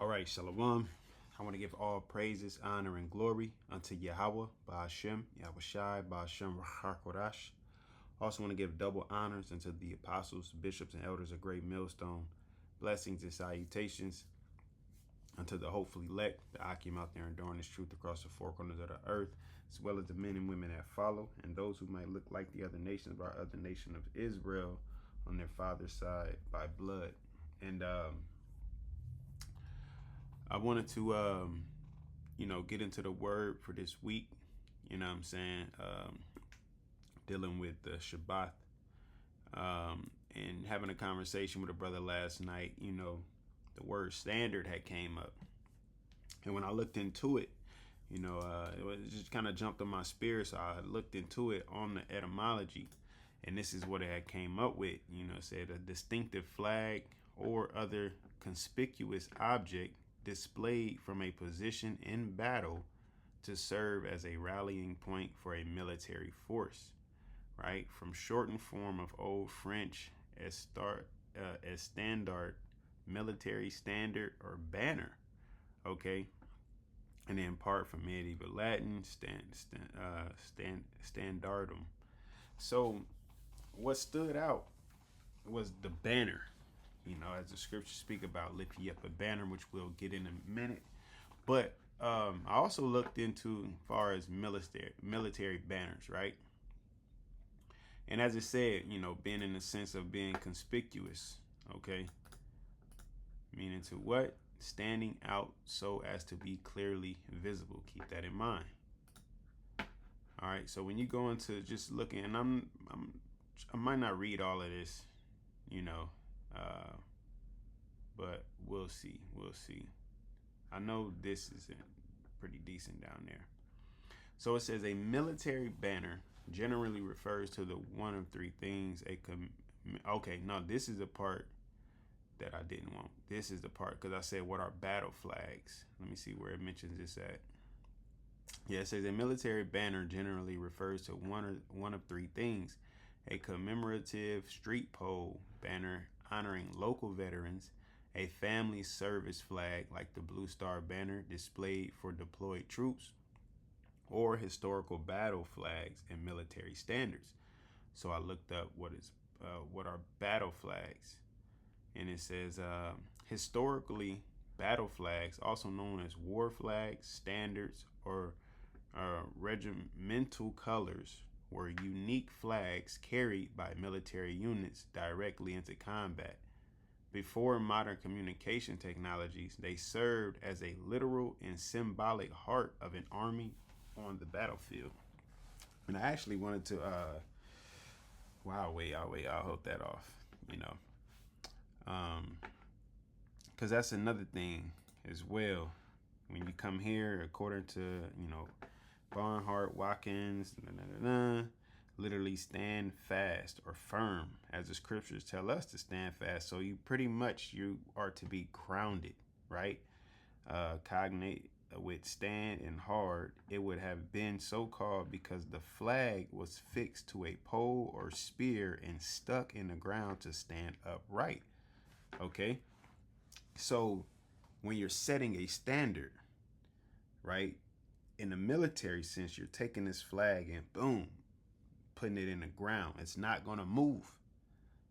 All right, Shalom. I want to give all praises, honor, and glory unto YAHWAH, BAHASHAM, YAHWASHI, BAHASHAM, QADASH. Also want to give double honors unto the apostles, bishops, and elders of Great Millstone. Blessings and salutations unto the hopefully elect, the Akim out there enduring this truth across the four corners of the earth, as well as the men and women that follow, and those who might look like the other nations, by other nation of Israel on their father's side by blood. And I wanted to, get into the word for this week. You know what I'm saying? Dealing with the Shabbat, and having a conversation with a brother last night. You know, the word standard had came up, and when I looked into it, it just kind of jumped on my spirit. So I looked into it on the etymology, and this is what it had came up with. You know, it said a distinctive flag or other conspicuous object displayed from a position in battle to serve as a rallying point for a military force, right? From shortened form of Old French as standard, military standard, or banner, okay? And then part from medieval Latin, standardum. So what stood out was the banner. You know, as the scriptures speak about, lift ye up a banner, which we'll get in a minute. But I also looked into as far as military banners, right? And as it said, you know, being in the sense of being conspicuous, okay? Meaning to what? Standing out so as to be clearly visible. Keep that in mind. All right, so when you go into just looking, and I might not read all of this, you know, but we'll see. I know this is pretty decent down there. So it says a military banner generally refers to the one of three things. Okay, no, this is the part that I didn't want. This is the part, because I said what are battle flags. Let me see where it mentions this at. Yeah, it says a military banner generally refers to one of three things: a commemorative street pole banner honoring local veterans, a family service flag like the Blue Star banner displayed for deployed troops, or historical battle flags and military standards. So I looked up what are battle flags, and it says historically battle flags, also known as war flags, standards, or regimental colors, were unique flags carried by military units directly into combat. Before modern communication technologies, they served as a literal and symbolic heart of an army on the battlefield. And I actually wanted to, I'll hold that off, you know, because that's another thing as well. When you come here, according to, you know, Barnhart, Watkins, literally stand fast or firm, as the scriptures tell us to stand fast. So you are to be grounded, right? Cognate with stand and hard. It would have been so called because the flag was fixed to a pole or spear and stuck in the ground to stand upright. Okay, so when you're setting a standard, right, in the military sense, you're taking this flag and boom, putting it in the ground. It's not going to move.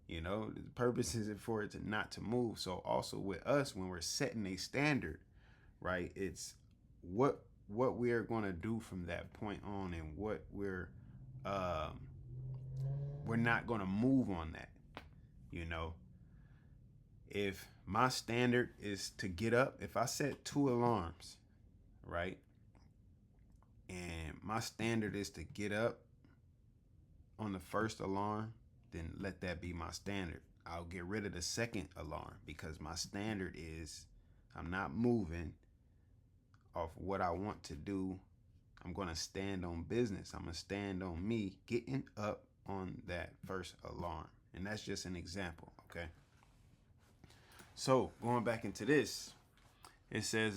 You know, the purpose is for it not to move. So also with us, when we're setting a standard, right, it's what we're going to do from that point on, and what we're not going to move on that. You know, if my standard is to get up, if I set 2 alarms, right, and my standard is to get up on the first alarm, then let that be my standard. I'll get rid of the second alarm because my standard is I'm not moving off what I want to do. I'm going to stand on business. I'm going to stand on me getting up on that first alarm. And that's just an example, okay? So going back into this, it says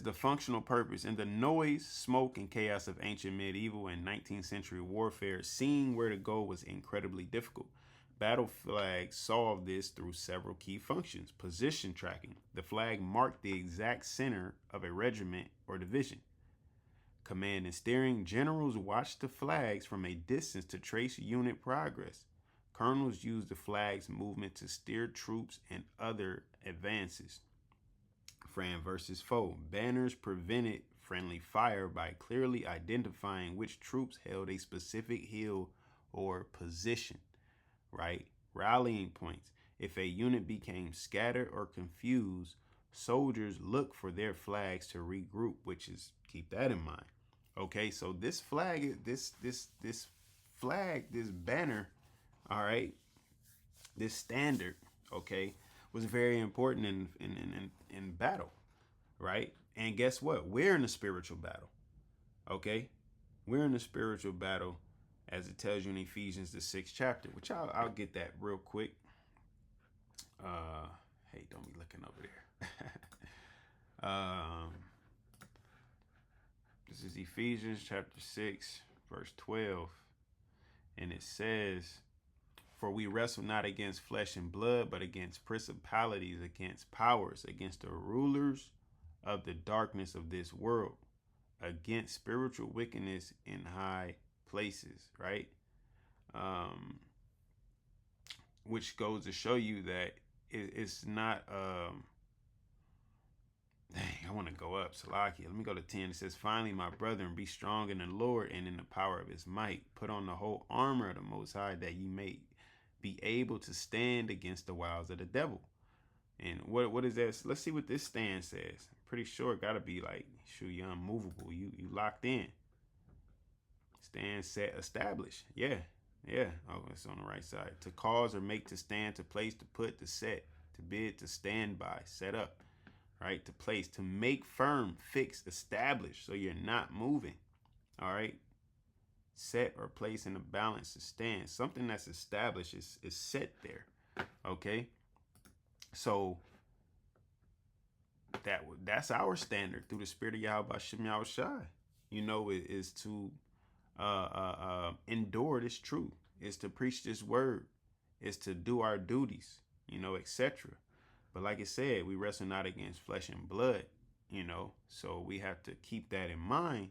the functional purpose. In the noise, smoke, and chaos of ancient, medieval, and 19th century warfare, seeing where to go was incredibly difficult. Battle flags solve this through several key functions. Position tracking. The flag marked the exact center of a regiment or division. Command and steering. Generals watch the flags from a distance to trace unit progress. Colonels use the flag's movement to steer troops and other advances. Friend versus foe. Banners prevented friendly fire by clearly identifying which troops held a specific hill or position. Right? Rallying points. If a unit became scattered or confused, soldiers look for their flags to regroup, which is, keep that in mind. Okay, so this flag, this flag, this banner, all right, this standard, okay, was very important in battle, right? And guess what? We're in a spiritual battle, okay? We're in a spiritual battle, as it tells you in Ephesians the 6th chapter, which I'll get that real quick. Hey, don't be looking over there. This is Ephesians chapter 6, verse 12. And it says, for we wrestle not against flesh and blood, but against principalities, against powers, against the rulers of the darkness of this world, against spiritual wickedness in high places, right? Which goes to show you that it's not, dang, I want to go up. Salakia. Let me go to 10. It says, finally, my brethren, be strong in the Lord and in the power of his might. Put on the whole armor of the Most High, that ye may be able to stand against the wiles of the devil. And what is that? Let's see what this stand says. I'm pretty sure it got to be like, shoot, you're unmovable. You locked in. Stand, set, establish. Yeah. Oh, it's on the right side. To cause or make, to stand, to place, to put, to set, to bid, to stand by, set up. Right? To place, to make firm, fix, establish, so you're not moving. All right? Set or place in a balance to stand. Something that's established is set there. Okay? So that's our standard through the spirit of YAHWASHI. You know, is to endure this truth, is to preach this word, is to do our duties, you know, etc. But like I said, we wrestle not against flesh and blood, you know, so we have to keep that in mind,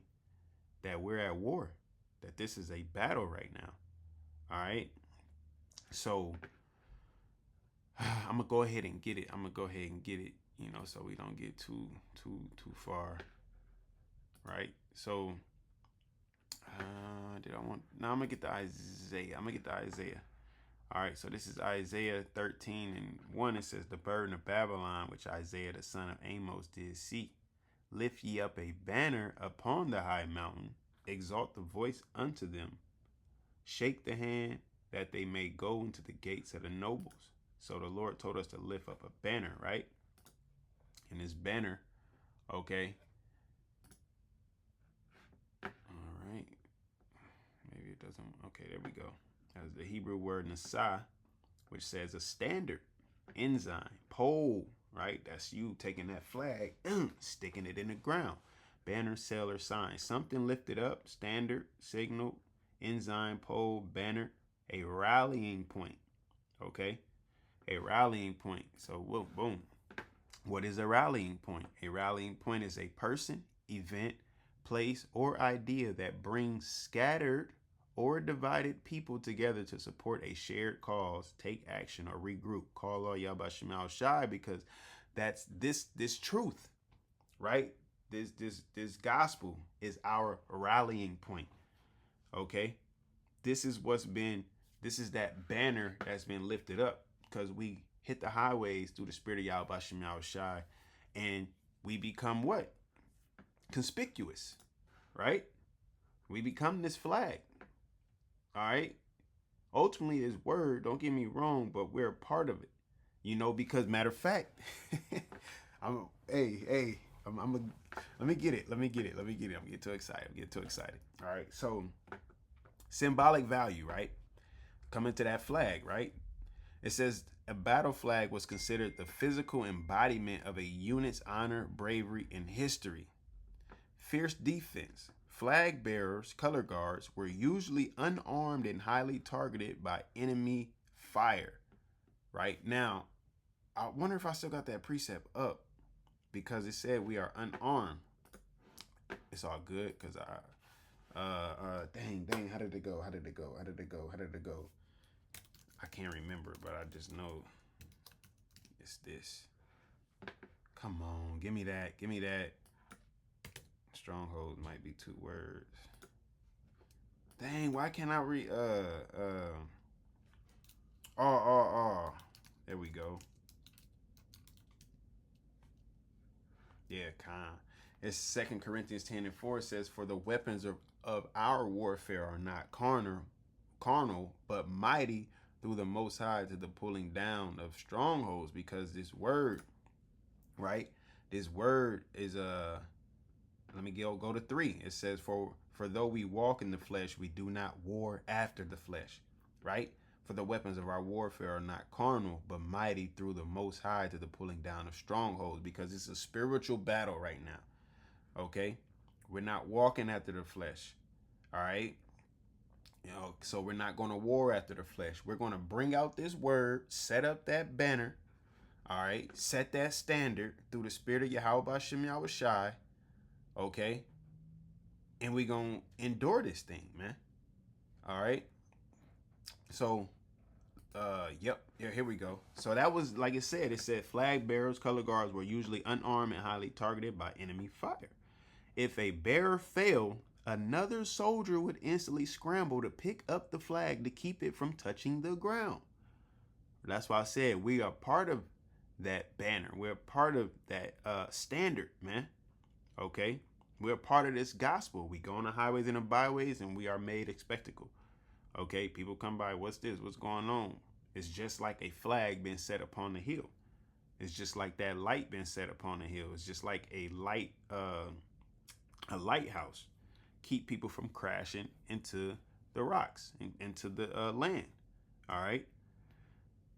that we're at war, that this is a battle right now. All right. So I'm going to go ahead and get it. You know, so we don't get too far. Right. So I'm going to get the Isaiah. All right, so this is Isaiah 13:1. It says, the burden of Babylon, which Isaiah the son of Amos did see. Lift ye up a banner upon the high mountain. Exalt the voice unto them. Shake the hand, that they may go into the gates of the nobles. So the Lord told us to lift up a banner, right? And this banner, okay. All right. Maybe it doesn't. Okay, there we go. That's the Hebrew word nasa, which says a standard, ensign, pole, right? That's you taking that flag, sticking it in the ground. Banner, sailor, sign. Something lifted up, standard, signal, ensign, pole, banner, a rallying point, okay? A rallying point. So, whoa, boom. What is a rallying point? A rallying point is a person, event, place, or idea that brings scattered or divided people together to support a shared cause, take action, or regroup. Call all YAHWASHI, because that's this truth, right? This gospel is our rallying point. Okay? This is that banner that's been lifted up, because we hit the highways through the spirit of YAHWASHI, and we become what? Conspicuous, right? We become this flag. All right. Ultimately, his word, don't get me wrong, but we're a part of it, you know, because matter of fact, let me get it. I'm getting too excited. All right. So symbolic value, right? Coming to that flag, right? It says a battle flag was considered the physical embodiment of a unit's honor, bravery, and history. Fierce defense. Flag bearers, color guards, were usually unarmed and highly targeted by enemy fire. Right now, I wonder if I still got that precept up because it said we are unarmed. It's all good because dang, how did it go? I can't remember, but I just know it's this. Come on, give me that. Stronghold might be 2 words. Dang, why can't I read there we go. Yeah, it's 2 Corinthians 10:4 says, for the weapons of our warfare are not carnal, but mighty through the Most High to the pulling down of strongholds. Because this word, right? This word is let me go to 3. It says, for though we walk in the flesh, we do not war after the flesh, right? For the weapons of our warfare are not carnal, but mighty through the Most High to the pulling down of strongholds. Because it's a spiritual battle right now, okay? We're not walking after the flesh, all right? You know, so we're not going to war after the flesh. We're going to bring out this word, set up that banner, all right? Set that standard through the spirit of YAHWASHI, okay? And we're going to endure this thing, man, all right? So, here we go. So that was, like it said flag bearers, color guards were usually unarmed and highly targeted by enemy fire. If a bearer failed, another soldier would instantly scramble to pick up the flag to keep it from touching the ground. That's why I said we are part of that banner. We're part of that standard, man. Okay? We're part of this gospel. We go on the highways and the byways and we are made a spectacle. Okay? People come by, what's this? What's going on? It's just like a flag being set upon the hill. It's just like that light being set upon the hill. It's just like a lighthouse. Keep people from crashing into the rocks, into the land. All right.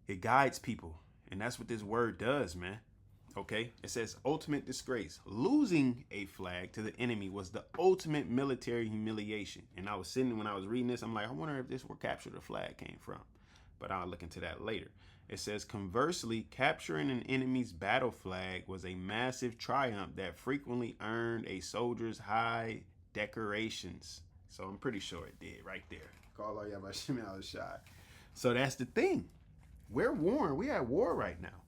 It guides people. And that's what this word does, man. Okay. It says ultimate disgrace. Losing a flag to the enemy was the ultimate military humiliation. And I was sitting, when I was reading this, I'm like, I wonder if this where capture the flag came from. But I'll look into that later. It says, conversely, capturing an enemy's battle flag was a massive triumph that frequently earned a soldier's high decorations. So I'm pretty sure it did right there. Call all y'all by YAHWASHI. So that's the thing. We're warring. We at war right now.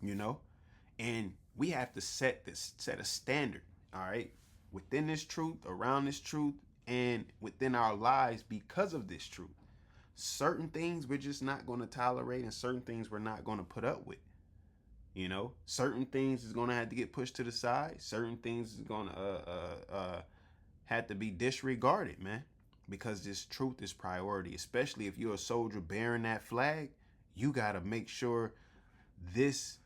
You know? And we have to set a standard, all right? Within this truth, around this truth, and within our lives because of this truth. Certain things we're just not going to tolerate and certain things we're not going to put up with. You know, certain things is going to have to get pushed to the side. Certain things is going to have to be disregarded, man, because this truth is priority, especially if you're a soldier bearing that flag. You got to make sure this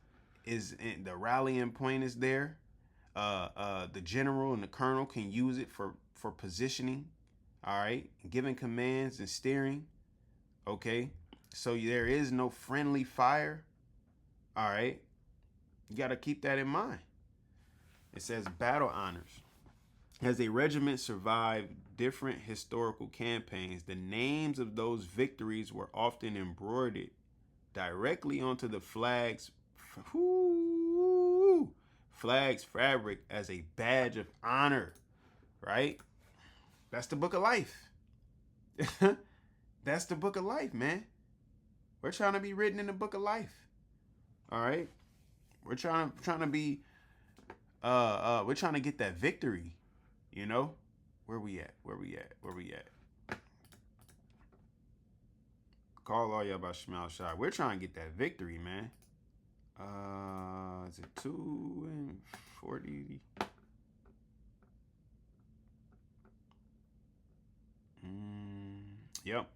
is the rallying point is there. The general and the colonel can use it for positioning. All right. Giving commands and steering. Okay, so there is no friendly fire. All right, you got to keep that in mind. It says battle honors. As a regiment survived different historical campaigns, the names of those victories were often embroidered directly onto the flag's fabric as a badge of honor. Right? That's the book of life. That's the book of life, man. We're trying to be written in the book of life. All right. We're trying to be we're trying to get that victory, you know? Where we at? Call all y'all about YAHWASHI. We're trying to get that victory, man. Is it 2:40? Yep.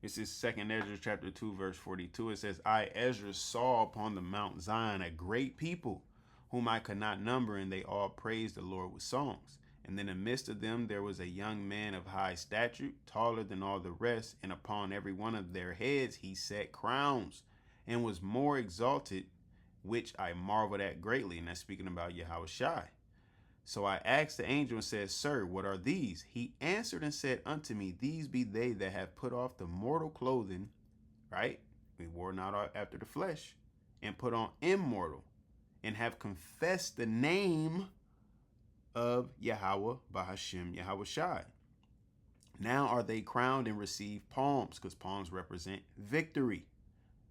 This is 2nd Ezra chapter 2, verse 42. It says, I, Ezra, saw upon the Mount Zion a great people, whom I could not number, and they all praised the Lord with songs. And in the midst of them there was a young man of high stature, taller than all the rest, and upon every one of their heads he set crowns, and was more exalted, which I marveled at greatly. And that's speaking about YAHWASHI. So I asked the angel and said, Sir, what are these? He answered and said unto me, These be they that have put off the mortal clothing, right? We war not after the flesh, and put on immortal, and have confessed the name of Yahawah, BAHASHAM, YAHWASHI. Now are they crowned and receive palms, because palms represent victory,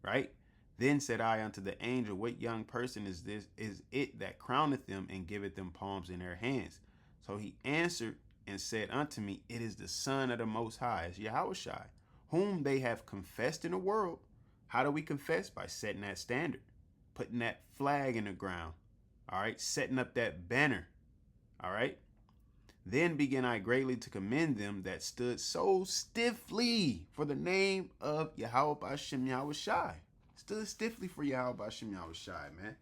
right? Then said I unto the angel, what young person is this? Is it that crowneth them and giveth them palms in their hands? So he answered and said unto me, it is the Son of the Most High, is Yahawashi, whom they have confessed in the world. How do we confess? By setting that standard, putting that flag in the ground, all right, setting up that banner, all right. Then began I greatly to commend them that stood so stiffly for the name of Yahweh BAHASHAM YAHWASHI. Stood stiffly for Yahweh BAHASHAM YAHWASHI, man.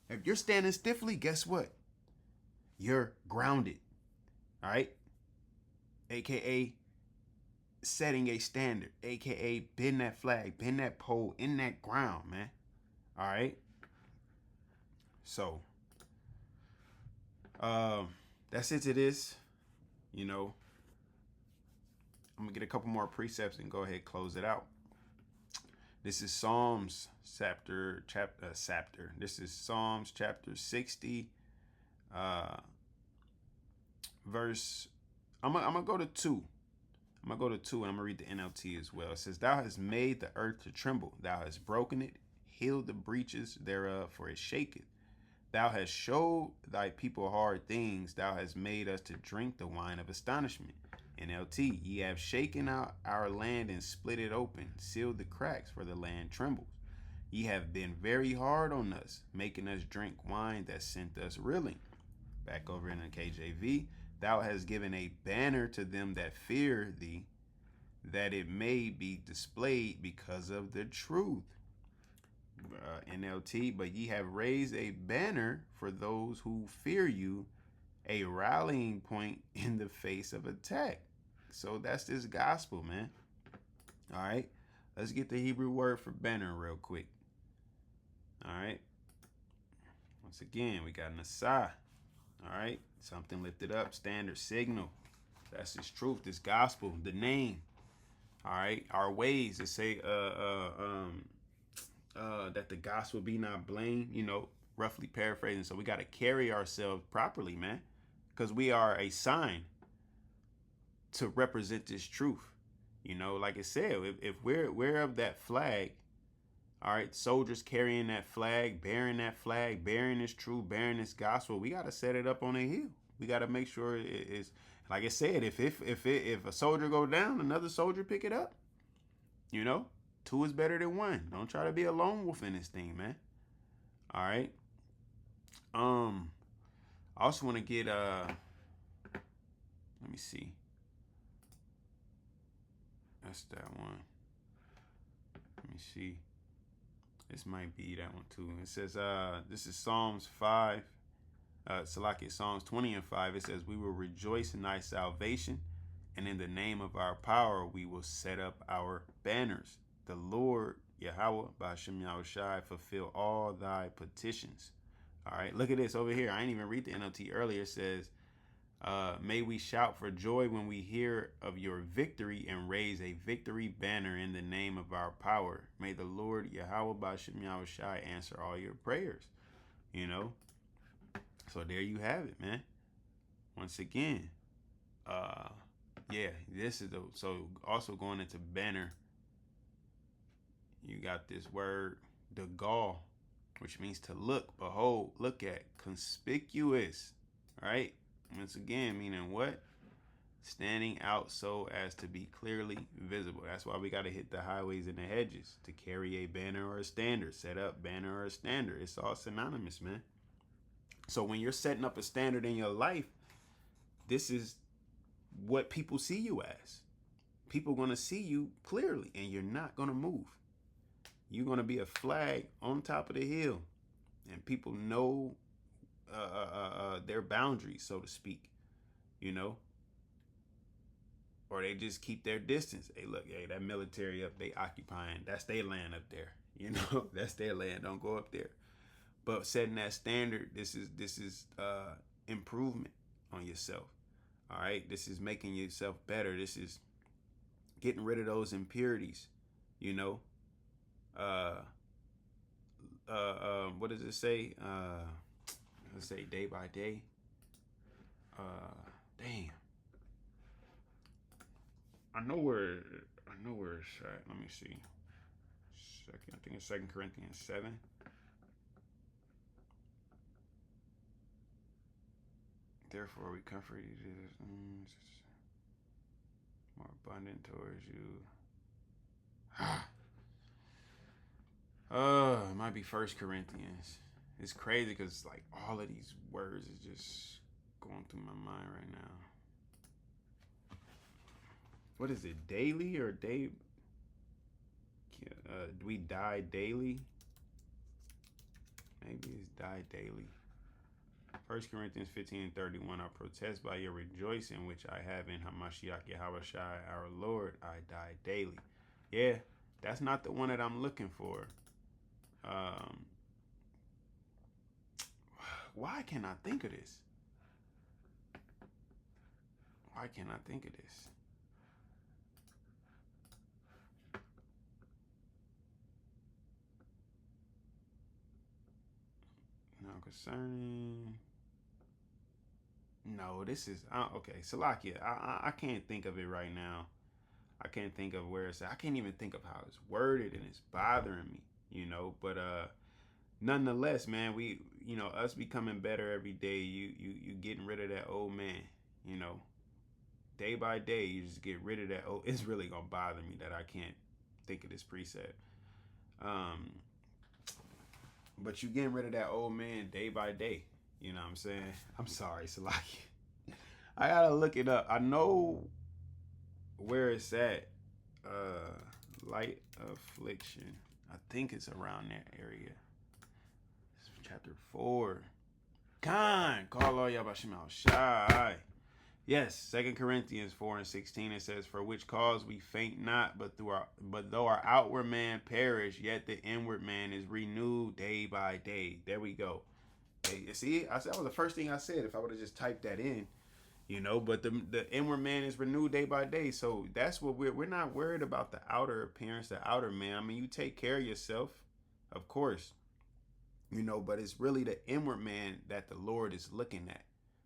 If you're standing stiffly, guess what? You're grounded, all right? AKA setting a standard, AKA bend that flag, bend that pole in that ground, man. All right? So, that's it to this. You know, I'm gonna get a couple more precepts and go ahead and close it out. This is Psalms chapter. This is Psalms chapter 60, verse. I'm gonna go to 2. I'm gonna go to 2, and I'm gonna read the NLT as well. It says, "Thou hast made the earth to tremble. Thou hast broken it, healed the breaches thereof, for it shaketh. Thou hast showed thy people hard things. Thou hast made us to drink the wine of astonishment." NLT, "Ye have shaken out our land and split it open, sealed the cracks, for the land trembles. Ye have been very hard on us, making us drink wine that sent us reeling." Back over in the KJV, "Thou hast given a banner to them that fear thee, that it may be displayed because of the truth." NLT, "But ye have raised a banner for those who fear you, a rallying point in the face of attack." So that's this gospel, man. All right, let's get the Hebrew word for banner real quick. All right, once again, we got Nasah. All right, something lifted up, standard, signal. That's this truth, this gospel, the name. All right, our ways to say that the gospel be not blamed, you know, roughly paraphrasing. So we got to carry ourselves properly, man, because we are a sign to represent this truth. You know, like I said, if we're of that flag, all right, soldiers carrying that flag, bearing this truth, bearing this gospel, we got to set it up on a hill. We got to make sure it is, like I said, if a soldier go down, another soldier pick it up. You know, 2 is better than 1. Don't try to be a lone wolf in this thing, man. All right. I also want to get let me see. That's that one. Let me see. This might be that one too. It says this is Psalms 5. Psalms 20 and 5. It says, "We will rejoice in thy salvation, and in the name of our power we will set up our banners. The Lord, Yahweh, BAHASHAM YAHWASHI, fulfill all thy petitions." All right, look at this over here. I didn't even read the NLT earlier. It says, "May we shout for joy when we hear of your victory and raise a victory banner in the name of our power. May the Lord, Yahweh, BAHASHAM YAHWASHI, answer all your prayers." You know, so there you have it, man. Once again, yeah, this is so also going into banner. You got this word, dagal, which means to look, behold, look at, conspicuous, right? Once again, meaning what? Standing out so as to be clearly visible. That's why we got to hit the highways and the hedges to carry a banner or a standard. Set up banner or a standard. It's all synonymous, man. So when you're setting up a standard in your life, this is what people see you as. People are going to see you clearly, and you're not going to move. You're going to be a flag on top of the hill, and people know their boundaries, so to speak, you know, or they just keep their distance. Hey, look, hey, that military up, they occupying, that's their land up there, you know, that's their land. Don't go up there. But setting that standard, this is improvement on yourself. All right, this is making yourself better. This is getting rid of those impurities, you know. What does it say? Let's say day by day. Damn. I know where it's at. Let me see. I think it's 2 Corinthians 7. Therefore, we comfort you, more abundant towards you. It might be 1 Corinthians. It's crazy because like all of these words is just going through my mind right now. What is it? Daily or day? Do we die daily? Maybe it's die daily. 1 Corinthians 15:31. I protest by your rejoicing, which I have in HaMashiach YAHWASHI, our Lord. I die daily. Yeah, that's not the one that I'm looking for. Why can't I think of this? Why can't I think of this? No, concerning. No, this is okay. Salakia, I can't think of it right now. I can't think of where it's at. I can't even think of how it's worded, and it's bothering me, you know. But nonetheless, man, we, you know, us becoming better every day. You getting rid of that old man, you know. Day by day, you just get rid of that. Oh, it's really gonna bother me that I can't think of this precept. But you getting rid of that old man day by day. You know what I'm saying? I'm sorry, Salaki. I gotta look it up. I know where it's at. Light affliction. I think it's around that area. It's chapter 4. Khan, call all Yahwashim shy. Yes, 2 Corinthians 4:16. It says, "For which cause we faint not, but though our outward man perish, yet the inward man is renewed day by day." There we go. Hey, you see, that was the first thing I said. If I would have just typed that in, you know. But the inward man is renewed day by day. So that's what we're not worried about the outer appearance, the outer man. I mean, you take care of yourself, of course, you know. But it's really the inward man that the Lord is looking at.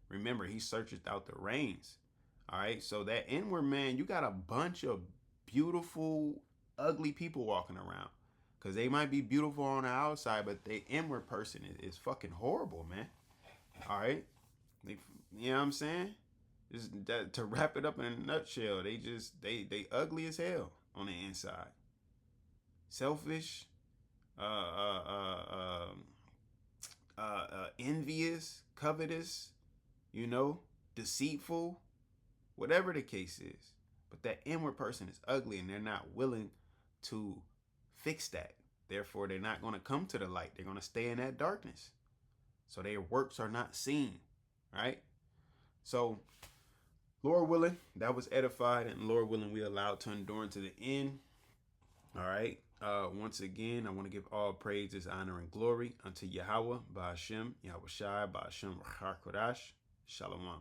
Remember, he searcheth out the reins. All right. So that inward man, you got a bunch of beautiful, ugly people walking around. Because they might be beautiful on the outside, but the inward person is fucking horrible, man. All right. You know what I'm saying? Just to wrap it up in a nutshell, they ugly as hell on the inside. Selfish, envious, covetous, you know, deceitful, whatever the case is. But that inward person is ugly, and they're not willing to fix that. Therefore, they're not going to come to the light. They're going to stay in that darkness. So their works are not seen, right? So, Lord willing, that was edified, and Lord willing, we allowed to endure to the end. All right. Once again, I want to give all praises, honor, and glory unto Yahawah, BAHASHAM, YAHWASHI, BAHASHAM, QADASH. Shalom.